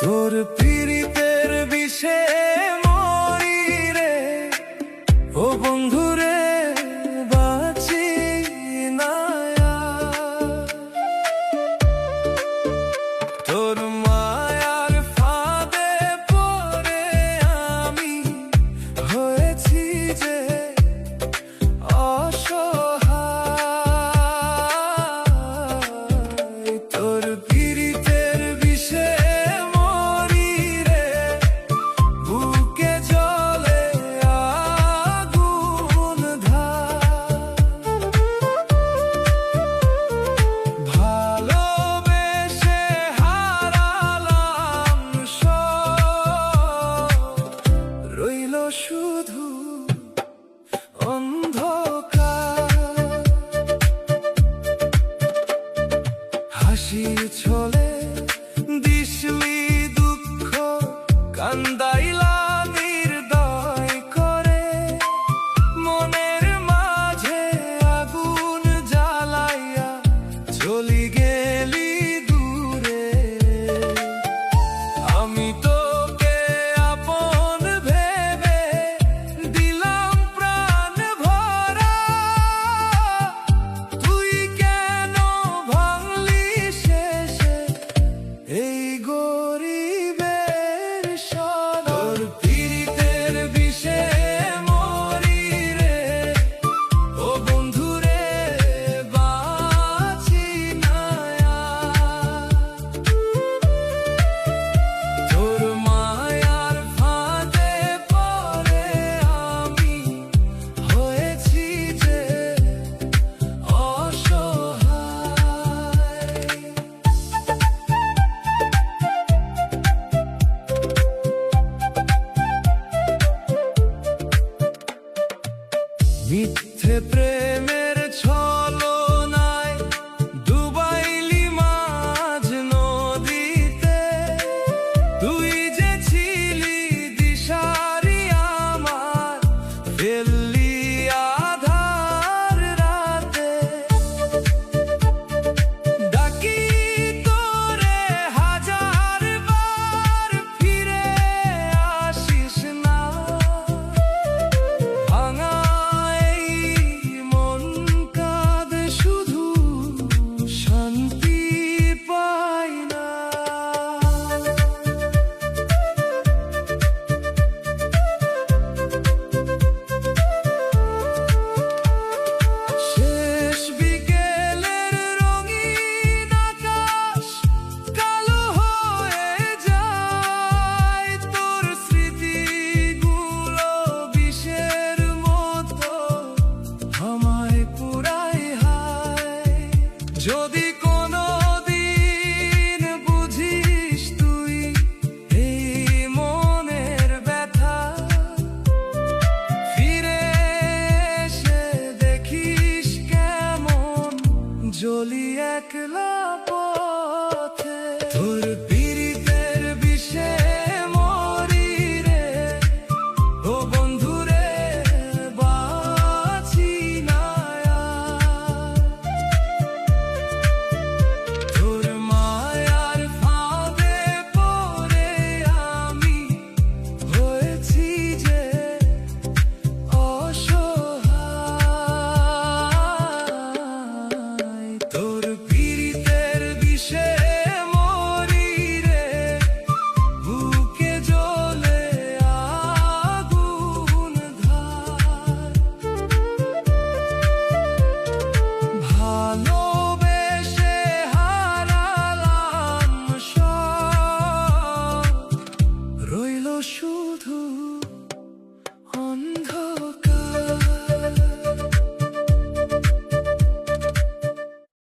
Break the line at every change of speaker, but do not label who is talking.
তোর পীড়িতের বিষে মরি রে, ও বন্ধু রে বাঁচি না আর। তোর মায়ার ফাঁদে পড়ে আমি হয়েছি যে অসহায়। তোর পীড়িতের বিষে শুধু অন্ধকার, হাসি ছলে দিশলি দুঃখ কান্দাইলা নির্দয় করে, মনের মাঝে আগুন জ্বালাইয়া চলি গেলি দূরে। আমি তোকে আপন ভেবে দিলাম প্রাণ ভরা, তুই কেন ভাঙলি শেষে এই গরিবের সদর। পীড়িতের বিষে মরি রে, ও বন্ধু রে বাঁচি না আর। তোর মায়ার ফাঁদে পড়ে আমি হয়েছি যে অসহায়। মিথ্যে প্রেমের ছলনায় ডুবাইলি মাঝ নদীতে, তুই যে ছিলি দিশারি আমার ফেললি আধার রাতে। ডাকি তোরে হাজার বার ফিরে আসিস না, ভাঙা মন কাঁদে শুধু শান্তি পাই না। শেষ বিকেলের রঙিন আকাশ কালো হয়ে যায়, তোর স্মৃতিগুলো বিষের মতো আমায় পুরাই হায়। যদি কোনো দিন বুঝিস তুই এই মনের ব্যথা, ফিরে এসে দেখিস কেমন জ্বলি একলা।